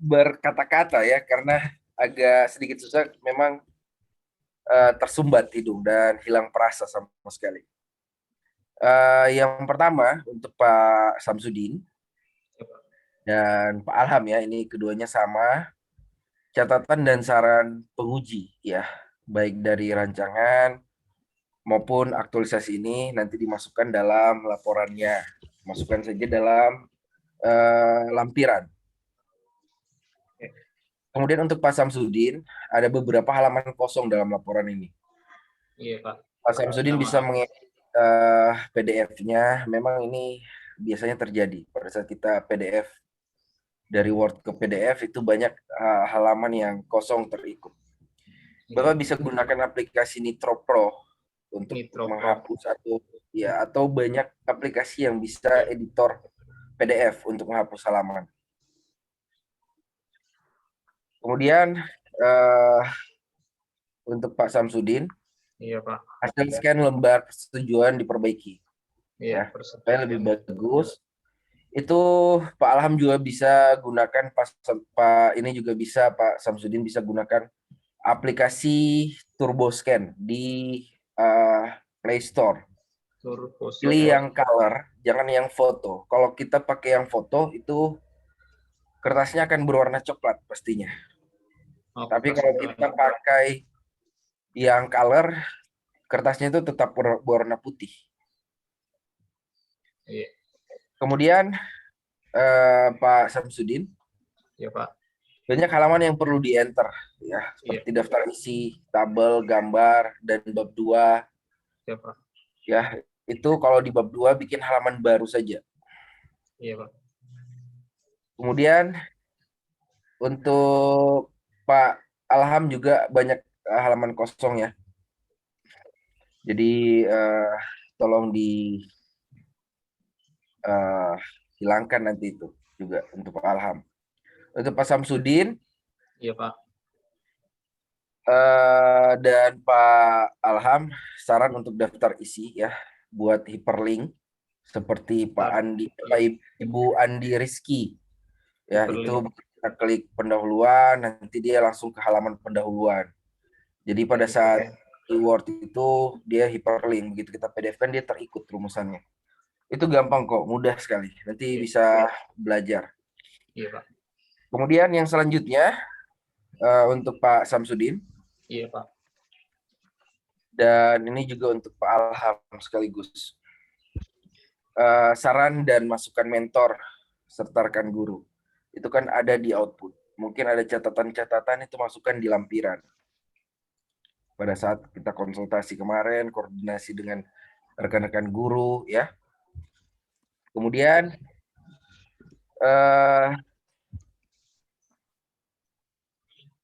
berkata-kata ya, karena agak sedikit susah, memang tersumbat hidung dan hilang perasa sama sekali. Yang pertama untuk Pak Samsudin dan Pak Alham ya, ini keduanya sama. Catatan dan saran penguji ya, baik dari rancangan maupun aktualisasi ini nanti dimasukkan dalam laporannya. Masukkan saja dalam lampiran. Kemudian untuk Pak Samsudin, ada beberapa halaman kosong dalam laporan ini. Iya, Pak. Pak Samsudin Minta bisa maaf. mengedit PDF-nya. Memang ini biasanya terjadi pada saat kita PDF dari Word ke PDF itu banyak halaman yang kosong terikut. Bapak Iya. bisa gunakan aplikasi Nitro Pro untuk Nitro Pro. menghapus atau banyak aplikasi yang bisa editor PDF untuk menghapus halaman. Kemudian untuk Pak Samsudin, Iya, Pak. hasil scan lembar persetujuan diperbaiki. Iya, Ya, supaya lebih bagus. Itu Pak Alham juga bisa gunakan, Pak ini juga bisa Pak Samsudin bisa gunakan aplikasi Turbo Scan di Play Store. Pilih yang color, jangan yang foto. Kalau kita pakai yang foto itu kertasnya akan berwarna coklat pastinya. Tapi kalau kita pakai yang color, kertasnya itu tetap berwarna putih. Iya. Kemudian Pak Samsudin, Iya, Pak. banyak halaman yang perlu di-enter ya, seperti daftar isi, tabel, gambar, dan bab 2. Iya, Pak. Ya, itu kalau di bab 2 bikin halaman baru saja. Iya, Pak. Kemudian untuk Pak Alham juga banyak halaman kosong ya. Jadi tolong hilangkan nanti itu juga untuk Pak Alham. Untuk Pak Samsudin, Iya, Pak. dan Pak Alham, saran untuk daftar isi ya, buat hyperlink seperti Pak Andi, Ibu Andi Rizky ya, itu kita klik pendahuluan, nanti dia langsung ke halaman pendahuluan. Jadi pada saat di Word itu dia hyperlink, begitu kita PDF kan dia terikut rumusannya. Itu gampang kok, mudah sekali. Nanti bisa belajar. Iya, Pak. Kemudian yang selanjutnya untuk Pak Samsudin. Iya, Pak. Dan ini juga untuk Pak Alham sekaligus. Saran dan masukan mentor serta rekan guru. Itu kan ada di output. Mungkin ada catatan-catatan itu masukkan di lampiran. Pada saat kita konsultasi kemarin, koordinasi dengan rekan-rekan guru, ya. Kemudian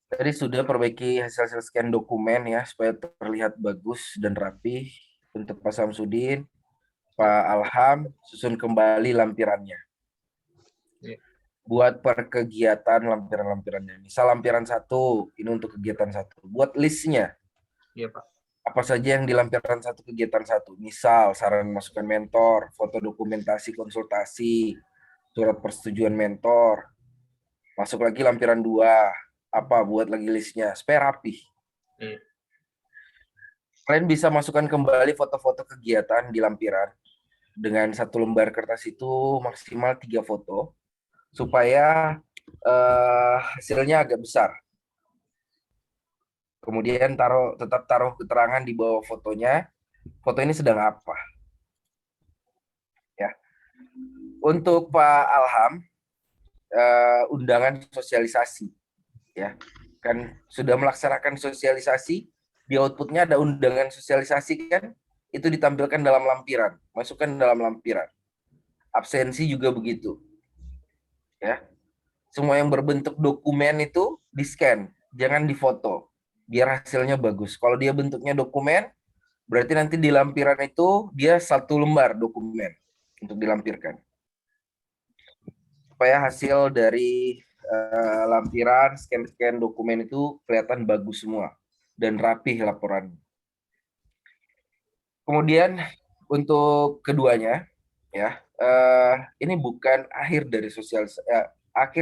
tadi sudah perbaiki hasil scan dokumen ya, supaya terlihat bagus dan rapi. Untuk Pak Samsudin, Pak Alham, susun kembali lampirannya. Buat per kegiatan lampiran-lampirannya. Misal lampiran 1, ini untuk kegiatan 1. Buat listnya. Iya, Pak. Apa saja yang di lampiran 1 kegiatan 1. Misal saran masukan mentor, foto dokumentasi konsultasi, surat persetujuan mentor. Masuk lagi lampiran 2. Apa, buat lagi listnya. Supaya rapi. Iya. Kalian bisa masukkan kembali foto-foto kegiatan di lampiran. Dengan 1 lembar kertas itu maksimal 3 foto. Supaya hasilnya agak besar. Kemudian tetap taruh keterangan di bawah fotonya. Foto ini sedang apa? Ya. Untuk Pak Alham, undangan sosialisasi. Ya. Kan sudah melaksanakan sosialisasi, di outputnya ada undangan sosialisasi kan, itu ditampilkan dalam lampiran, masukkan dalam lampiran. Absensi juga begitu. Ya. Semua yang berbentuk dokumen itu di-scan, jangan difoto, biar hasilnya bagus. Kalau dia bentuknya dokumen, berarti nanti di lampiran itu dia 1 lembar dokumen untuk dilampirkan. Supaya hasil dari lampiran, scan-scan dokumen itu kelihatan bagus semua dan rapih laporan. Kemudian untuk keduanya, ya, ini bukan akhir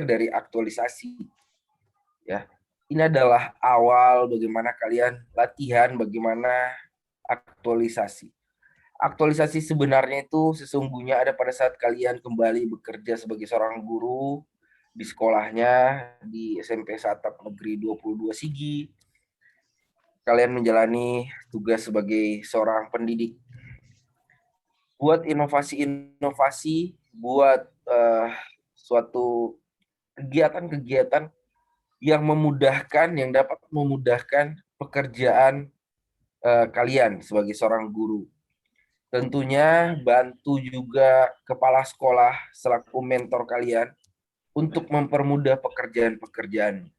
dari aktualisasi, ya. Ini adalah awal bagaimana kalian latihan, bagaimana aktualisasi. Aktualisasi sebenarnya itu sesungguhnya ada pada saat kalian kembali bekerja sebagai seorang guru di sekolahnya, di SMP Satap Negeri 22 Sigi. Kalian menjalani tugas sebagai seorang pendidik. Buat inovasi-inovasi, buat suatu kegiatan-kegiatan yang memudahkan, yang dapat memudahkan pekerjaan kalian sebagai seorang guru. Tentunya bantu juga kepala sekolah selaku mentor kalian untuk mempermudah pekerjaan-pekerjaan.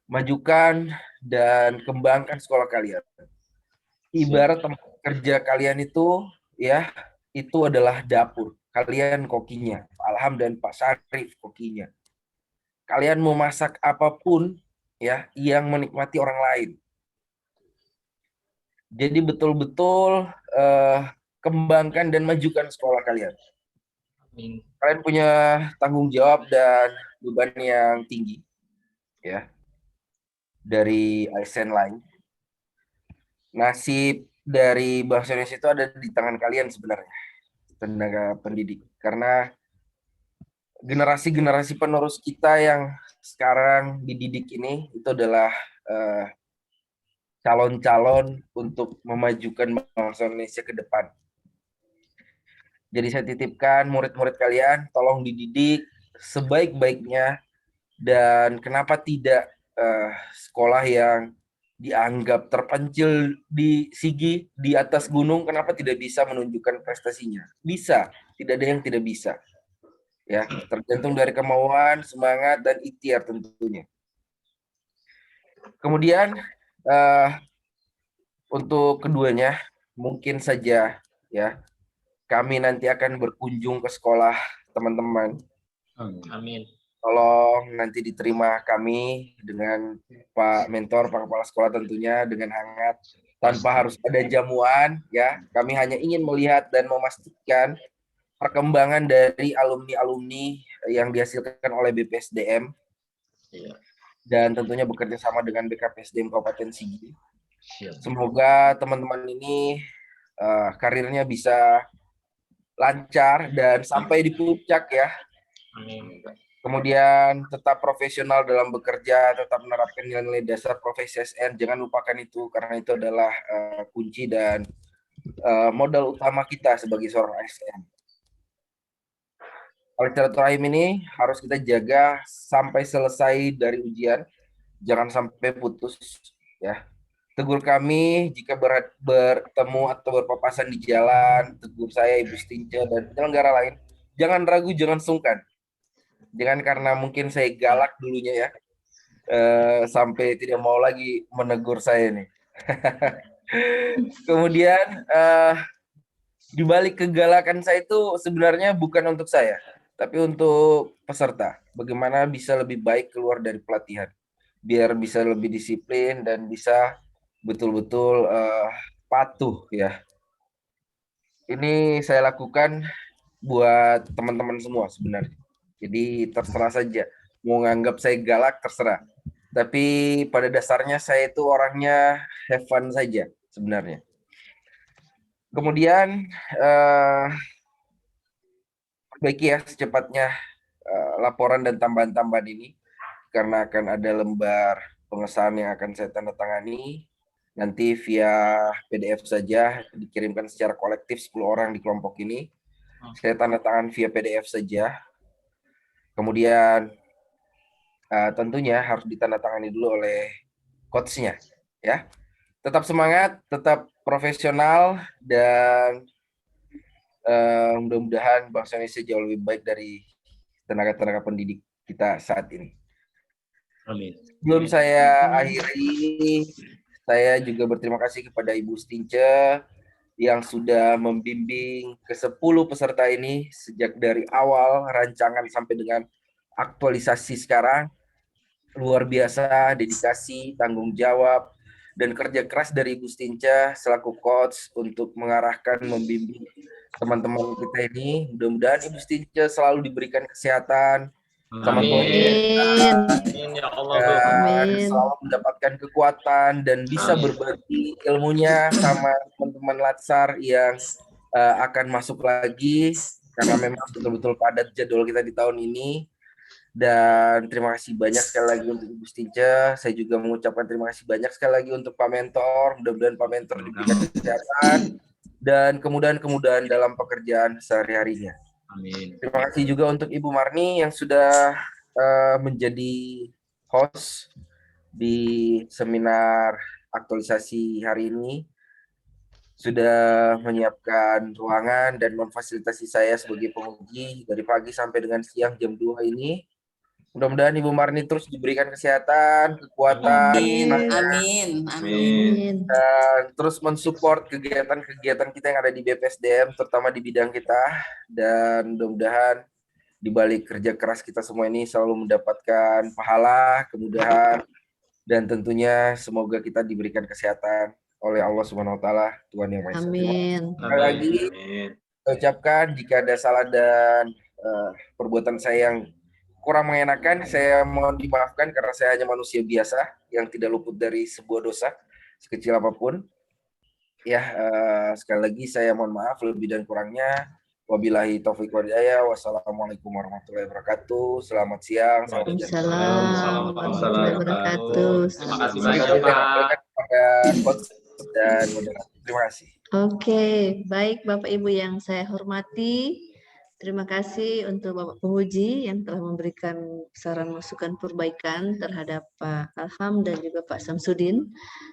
Majukan dan kembangkan sekolah kalian. Ibarat tempat kerja kalian itu ya, itu adalah dapur. Kalian kokinya, Pak Alham dan Pak Syarif kokinya. Kalian mau masak apapun ya yang menikmati orang lain. Jadi betul-betul kembangkan dan majukan sekolah kalian. Amin. Kalian punya tanggung jawab dan beban yang tinggi ya dari ASN lain. Nasib dari bangsa Indonesia itu ada di tangan kalian sebenarnya, tenaga pendidik. Karena generasi-generasi penerus kita yang sekarang dididik ini itu adalah calon-calon untuk memajukan bangsa Indonesia ke depan. Jadi saya titipkan murid-murid kalian, tolong dididik sebaik-baiknya, dan kenapa tidak sekolah yang dianggap terpencil di Sigi di atas gunung, kenapa tidak bisa menunjukkan prestasinya? Bisa, tidak ada yang tidak bisa. Ya, tergantung dari kemauan, semangat, dan ikhtiar tentunya. Kemudian untuk keduanya, mungkin saja ya kami nanti akan berkunjung ke sekolah teman-teman. Amin. Tolong nanti diterima kami dengan Pak Mentor, Pak Kepala Sekolah tentunya dengan hangat, tanpa harus ada jamuan ya. Kami hanya ingin melihat dan memastikan perkembangan dari alumni-alumni yang dihasilkan oleh BPSDM. Iya. Dan tentunya bekerja sama dengan BKPSDM Kabupaten Sigi. Semoga teman-teman ini karirnya bisa lancar dan sampai di puncak ya. Amin. Kemudian tetap profesional dalam bekerja, tetap menerapkan nilai-nilai dasar profesi ASN. Jangan lupakan itu karena itu adalah kunci dan modal utama kita sebagai seorang ASN. Oleh silaturahim ini harus kita jaga sampai selesai dari ujian, jangan sampai putus ya. Tegur kami jika bertemu atau berpapasan di jalan, tegur saya, Ibu Stince, dan penyelenggara lain. Jangan ragu, jangan sungkan. Jangan karena mungkin saya galak dulunya ya, sampai tidak mau lagi menegur saya nih. Kemudian di balik kegalakan saya itu sebenarnya bukan untuk saya, tapi untuk peserta. Bagaimana bisa lebih baik keluar dari pelatihan, biar bisa lebih disiplin dan bisa betul-betul patuh ya. Ini saya lakukan buat teman-teman semua sebenarnya. Jadi terserah saja, mau nganggap saya galak terserah. Tapi pada dasarnya saya itu orangnya have fun saja sebenarnya. Kemudian perbaiki ya secepatnya laporan dan tambahan-tambahan ini, karena akan ada lembar pengesahan yang akan saya tanda tangani. Nanti via PDF saja, dikirimkan secara kolektif 10 orang di kelompok ini. Saya tanda tangan via PDF saja. Kemudian tentunya harus ditandatangani dulu oleh coach-nya ya. Tetap semangat, tetap profesional, dan mudah-mudahan bangsa Indonesia jauh lebih baik dari tenaga-tenaga pendidik kita saat ini. Amin. Sebelum saya akhiri, saya juga berterima kasih kepada Ibu Stince yang sudah membimbing ke-10 peserta ini sejak dari awal rancangan sampai dengan aktualisasi sekarang. Luar biasa dedikasi, tanggung jawab, dan kerja keras dari Ibu Stince selaku coach untuk mengarahkan, membimbing teman-teman kita ini. Mudah-mudahan Ibu Stince selalu diberikan kesehatan, Amin ya Allah. dan Amin. selalu mendapatkan kekuatan dan bisa berbagi ilmunya sama teman-teman Latsar yang akan masuk lagi, karena memang betul-betul padat jadwal kita di tahun ini. Dan terima kasih banyak sekali lagi untuk Ibu Stince. Saya juga mengucapkan terima kasih banyak sekali lagi untuk Pak Mentor. Mudah-mudahan Pak Mentor diberikan kesehatan dan kemudahan-kemudahan dalam pekerjaan sehari-harinya. Amin. Terima kasih juga untuk Ibu Marni yang sudah menjadi host di seminar aktualisasi hari ini, sudah menyiapkan ruangan dan memfasilitasi saya sebagai penguji dari pagi sampai dengan siang jam 2 ini. Mudah-mudahan Ibu Marni terus diberikan kesehatan, kekuatan, Amin, tenaga, amin, amin. Amin. dan terus mensupport kegiatan-kegiatan kita yang ada di BPSDM, terutama di bidang kita. Dan mudah-mudahan di balik kerja keras kita semua ini selalu mendapatkan pahala, kemudahan, dan tentunya semoga kita diberikan kesehatan oleh Allah Subhanahu wa taala, Tuhan Yang Maha Esa. Amin. Sekali lagi saya ucapkan jika ada salah dan perbuatan saya yang kurang mengenakan, saya mohon dimaafkan karena saya hanya manusia biasa yang tidak luput dari sebuah dosa sekecil apapun. Ya, sekali lagi saya mohon maaf lebih dan kurangnya. Wabillahi taufiq wal hidayah. Wassalamualaikum warahmatullahi wabarakatuh. Selamat siang. Salam sejahtera. Waalaikumsalam warahmatullahi wabarakatuh. Terima kasih Saya banyak, Pak. kembalikan kepada host dan moderator. Terima kasih. Oke, baik Bapak Ibu yang saya hormati. Terima kasih untuk Bapak Penguji yang telah memberikan saran masukan perbaikan terhadap Pak Alham dan juga Pak Samsudin.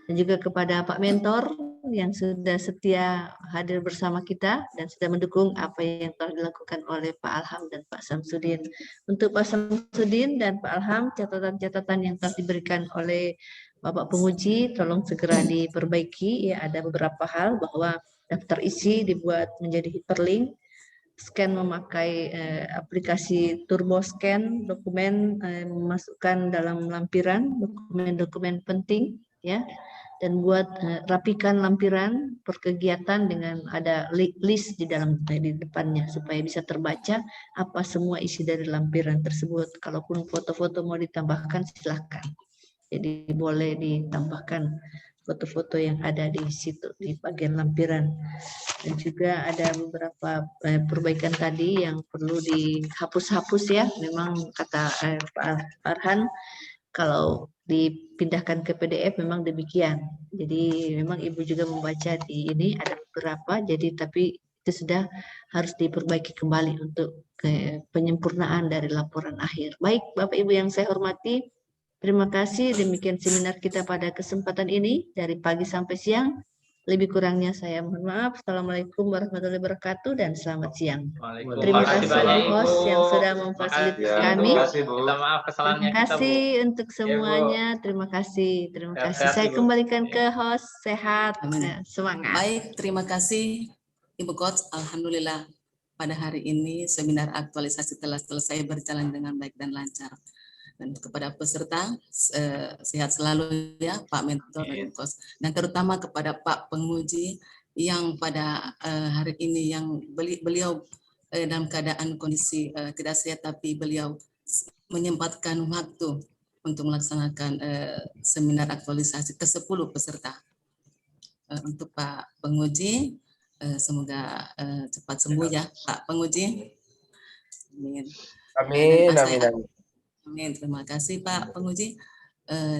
Dan juga kepada Pak Mentor yang sudah setia hadir bersama kita dan sudah mendukung apa yang telah dilakukan oleh Pak Alham dan Pak Samsudin. Untuk Pak Samsudin dan Pak Alham, catatan-catatan yang telah diberikan oleh Bapak Penguji tolong segera diperbaiki. Ya, ada beberapa hal bahwa daftar isi dibuat menjadi hyperlink, scan memakai aplikasi turbo scan dokumen, memasukkan dalam lampiran dokumen-dokumen penting, ya, dan buat rapikan lampiran per kegiatan dengan ada list di dalam di depannya supaya bisa terbaca apa semua isi dari lampiran tersebut. Kalaupun foto-foto mau ditambahkan silahkan. Jadi boleh ditambahkan foto-foto yang ada di situ di bagian lampiran. Dan juga ada beberapa perbaikan tadi yang perlu dihapus-hapus ya. Memang kata Pak Farhan, kalau dipindahkan ke PDF memang demikian. Jadi memang Ibu juga membaca di ini ada beberapa, jadi tapi itu sudah harus diperbaiki kembali untuk penyempurnaan dari laporan akhir. Baik Bapak Ibu yang saya hormati, terima kasih. Demikian seminar kita pada kesempatan ini dari pagi sampai siang. Lebih kurangnya saya mohon maaf. Assalamualaikum warahmatullahi wabarakatuh dan selamat siang. Terima kasih banyak, Ibu. host yang sudah memfasilitasi Makasih. kami. Terima kasih, Bu. Minta maaf kesalahannya Terima kita, Bu. kasih untuk Ya, Bu. semuanya. Terima kasih. Terima kasih. Sehat-sehat, Saya Ibu. kembalikan ke host. Sehat. Amin. Semangat. Baik, terima kasih Ibu Coach. Alhamdulillah pada hari ini seminar aktualisasi telah selesai berjalan dengan baik dan lancar. Dan kepada peserta sehat selalu ya Pak Mentor dan Coach. Dan terutama kepada Pak Penguji yang pada hari ini yang beliau dalam keadaan kondisi tidak sehat, tapi beliau menyempatkan waktu untuk melaksanakan seminar aktualisasi ke-10 peserta. Untuk Pak Penguji, semoga cepat sembuh ya Pak Penguji. Amin. Amin, amin, amin. Amin. Terima kasih Pak Penguji.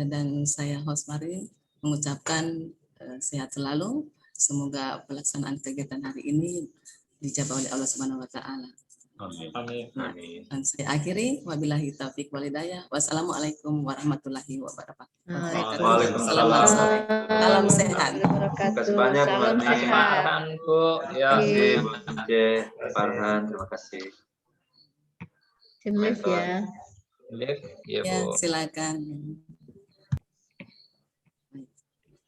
Dan saya host Mari mengucapkan sehat selalu. Semoga pelaksanaan kegiatan hari ini dijabah oleh Allah Subhanahu wa taala. Amin. Amin. Dan saya akhiri, wabillahi taufiq wal hidayah. Wassalamualaikum warahmatullahi wabarakatuh. Waalaikumsalam. Salam sehat. Terima kasih banyak, Bu Salam Marni. Terima kasih, Pak sehat. Farhan, Bu. Ya. Terima kasih, Bu J. Farhan. Terima kasih. Live ya. Live. Ya, Ya, Bu. silakan.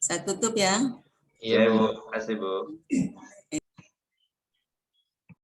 Saya tutup ya. Iya, Bu. Terima kasih, Bu.